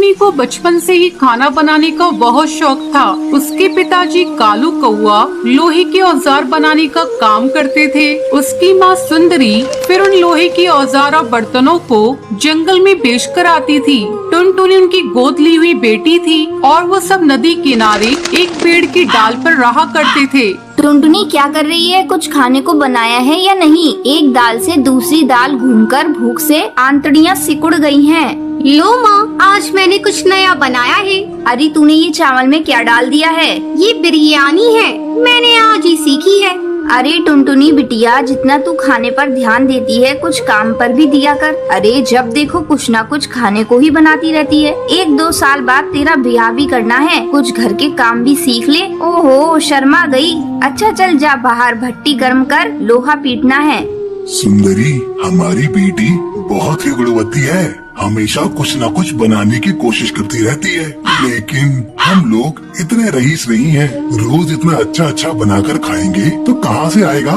टुनटुनी को बचपन से ही खाना बनाने का बहुत शौक था। उसके पिताजी कालू कौआ लोहे के औजार बनाने का काम करते थे। उसकी माँ सुंदरी फिर उन लोहे के औजार और बर्तनों को जंगल में बेचकर आती थी। टुनटुनी उनकी गोद ली हुई बेटी थी और वो सब नदी किनारे एक पेड़ की डाल पर रहा करते थे। टुनटुनी क्या कर रही है? कुछ खाने को बनाया है या नहीं? एक दाल से दूसरी दाल घूमकर भूख से आंतड़ियाँ सिकुड़ गई हैं। लो माँ, आज मैंने कुछ नया बनाया है। अरे तूने ये चावल में क्या डाल दिया है? ये बिरयानी है, मैंने आज ही सीखी है। अरे टुनटुनी बिटिया, जितना तू खाने पर ध्यान देती है कुछ काम पर भी दिया कर। अरे जब देखो कुछ ना कुछ खाने को ही बनाती रहती है। 1-2 साल बाद तेरा ब्याह भी करना है, कुछ घर के काम भी सीख ले। ओहो, शर्मा गई। अच्छा चल जा बाहर भट्टी गर्म कर, लोहा पीटना है। सुंदरी, हमारी बेटी बहुत ही गुणवती है, हमेशा कुछ न कुछ बनाने की कोशिश करती रहती है। लेकिन हम लोग इतने रईस नहीं हैं, रोज इतना अच्छा अच्छा बनाकर खाएंगे तो कहाँ से आएगा?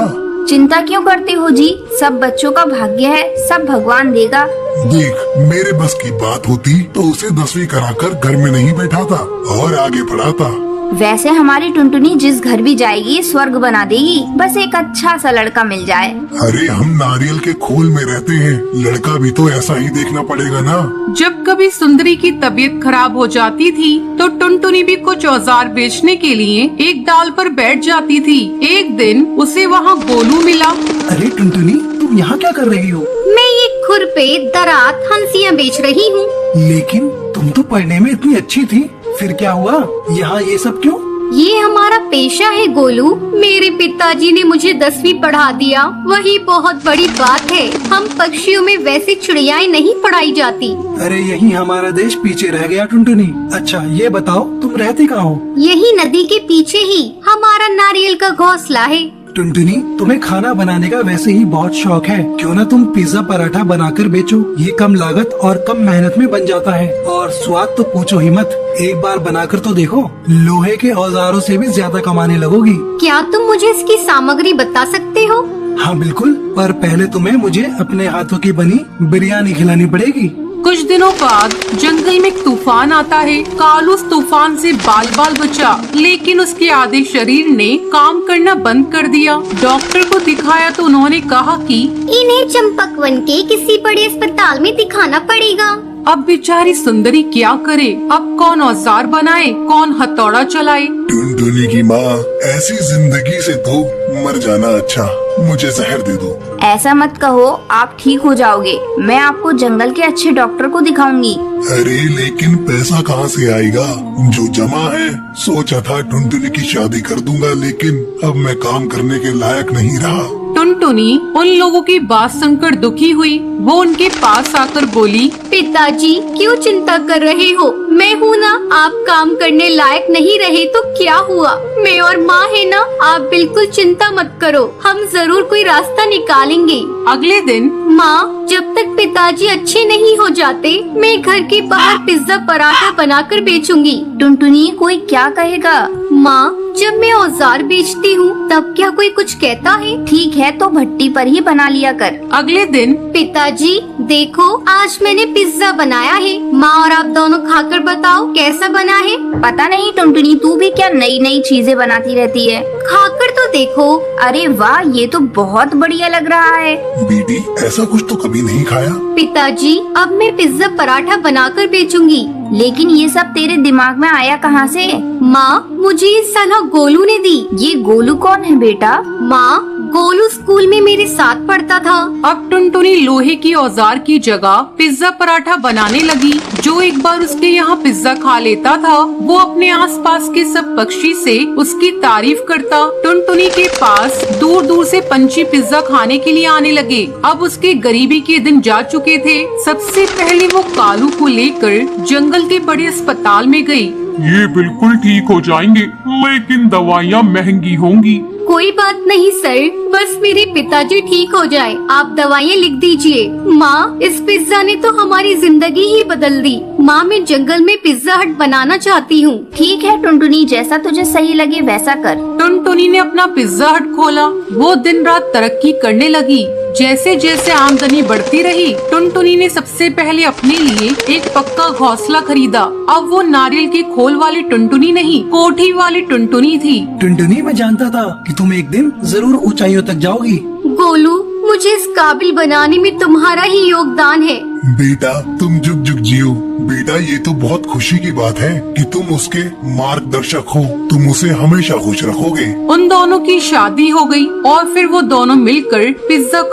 चिंता क्यों करते हो जी? सब बच्चों का भाग्य है, सब भगवान देगा। देख, मेरे बस की बात होती तो उसे 10वीं कराकर घर में नहीं बैठाता और आगे बढ़ाता। वैसे हमारी टुनटुनी जिस घर भी जाएगी स्वर्ग बना देगी, बस एक अच्छा सा लड़का मिल जाए। अरे हम नारियल के खोल में रहते हैं, लड़का भी तो ऐसा ही देखना पड़ेगा ना। जब कभी सुंदरी की तबीयत खराब हो जाती थी तो टुनटुनी भी कुछ औजार बेचने के लिए एक डाल पर बैठ जाती थी। एक दिन उसे वहाँ गोलू मिला। अरे टुनटुनी, तुम यहाँ क्या कर रही हो? मैं ये खुरपे दरात हंसियाँ बेच रही हूँ। लेकिन तुम तो पढ़ने में इतनी अच्छी थी, फिर क्या हुआ? यहाँ ये सब क्यों? ये हमारा पेशा है गोलू। मेरे पिताजी ने मुझे 10वीं पढ़ा दिया, वही बहुत बड़ी बात है। हम पक्षियों में वैसे चिड़ियाएं नहीं पढ़ाई जाती। अरे यही हमारा देश पीछे रह गया टुनटुनी। अच्छा ये बताओ, तुम रहती कहाँ हो? यही नदी के पीछे ही हमारा नारियल का घोंसला है। टुनटुनी, तुम्हें खाना बनाने का वैसे ही बहुत शौक है, क्यों ना तुम पिज्जा पराठा बनाकर बेचो। ये कम लागत और कम मेहनत में बन जाता है और स्वाद तो पूछो ही मत। एक बार बनाकर तो देखो, लोहे के औजारों से भी ज्यादा कमाने लगोगी। क्या तुम मुझे इसकी सामग्री बता सकते हो? हाँ बिल्कुल, पर पहले तुम्हें मुझे अपने हाथों की बनी बिरयानी खिलानी पड़ेगी। कुछ दिनों बाद जंगल में एक तूफान आता है। कालू उस तूफान से बाल बाल बचा, लेकिन उसके आधे शरीर ने काम करना बंद कर दिया। डॉक्टर को दिखाया तो उन्होंने कहा कि इन्हें चंपकवन के किसी बड़े अस्पताल में दिखाना पड़ेगा। अब बेचारी सुंदरी क्या करे? अब कौन औजार बनाए, कौन हथौड़ा चलाए? टुनटुनी की माँ, ऐसी जिंदगी से तो मर जाना अच्छा। मुझे जहर दे दो। ऐसा मत कहो, आप ठीक हो जाओगे। मैं आपको जंगल के अच्छे डॉक्टर को दिखाऊंगी। अरे लेकिन पैसा कहाँ से आएगा? जो जमा है, सोचा था टुनटुनी की शादी कर दूंगा, लेकिन अब मैं काम करने के लायक नहीं रहा। टुनटुनी उन लोगों की बात सुनकर दुखी हुई। वो उनके पास आकर बोली, पिताजी क्यों चिंता कर रहे हो? मैं हूँ ना, आप काम करने लायक नहीं रहे तो क्या हुआ? मैं और माँ है ना, आप बिल्कुल चिंता मत करो, हम जरूर कोई रास्ता निकालेंगे। अगले दिन माँ, जब तक पिताजी अच्छे नहीं हो जाते, मैं घर के बाहर पिज्जा पराठा बनाकर बेचूंगी। टुनटुनी, कोई क्या कहेगा? माँ, जब मैं औजार बेचती हूँ तब क्या कोई कुछ कहता है? ठीक है तो भट्टी पर ही बना लिया कर। अगले दिन पिताजी देखो, आज मैंने पिज्जा बनाया है। माँ और आप दोनों खाकर बताओ कैसा बना है। पता नहीं टुनटुनी, तू भी क्या नई नई चीजें बनाती रहती है। खाकर तो देखो। अरे वाह, ये तो बहुत बढ़िया लग रहा है। बेटी, ऐसा कुछ तो कभी नहीं खाया। पिताजी, अब मैं पिज्जा पराठा बनाकर बेचूंगी। लेकिन ये सब तेरे दिमाग में आया कहाँ से? माँ, मुझे ये सलाह गोलू ने दी। ये गोलू कौन है बेटा? माँ, गोलू स्कूल में मेरे साथ पढ़ता था। अब टुनटुनी लोहे की औजार की जगह पिज्जा पराठा बनाने लगी। जो एक बार उसके यहाँ पिज्जा खा लेता था, वो अपने आसपास के सब पक्षी से उसकी तारीफ करता। टुनटुनी के पास दूर दूर से पंछी पिज्जा खाने के लिए आने लगे। अब उसके गरीबी के दिन जा चुके थे। सबसे पहले वो कालू को लेकर जंगल के बड़े अस्पताल में गई। ये बिल्कुल ठीक हो जाएंगे, लेकिन दवाइयाँ महंगी होंगी। कोई बात नहीं सर, बस मेरे पिताजी ठीक हो जाए, आप दवाइयाँ लिख दीजिए। माँ, इस पिज्जा ने तो हमारी जिंदगी ही बदल दी। माँ मैं जंगल में पिज्जा हट बनाना चाहती हूँ। ठीक है टुनटुनी, जैसा तुझे सही लगे वैसा कर। टुनटुनी ने अपना पिज्जा हट खोला। वो दिन रात तरक्की करने लगी। जैसे जैसे आमदनी बढ़ती रही, टुनटुनी ने सबसे पहले अपने लिए एक पक्का घोंसला खरीदा। अब वो नारियल के खोल वाली टुनटुनी नहीं, कोठी वाली टुनटुनी थी। टुनटुनी, मैं जानता था कि तुम एक दिन जरूर ऊंचाइयों तक जाओगी। गोलू, मुझे इस काबिल बनाने में तुम्हारा ही योगदान है। बेटा तुम जुग जुग जियो। बेटा ये तो बहुत खुशी की बात है कि तुम उसके मार्गदर्शक हो। तुम उसे हमेशा खुश रखोगे। उन दोनों की शादी हो गई और फिर वो दोनों मिलकर पिज्जा का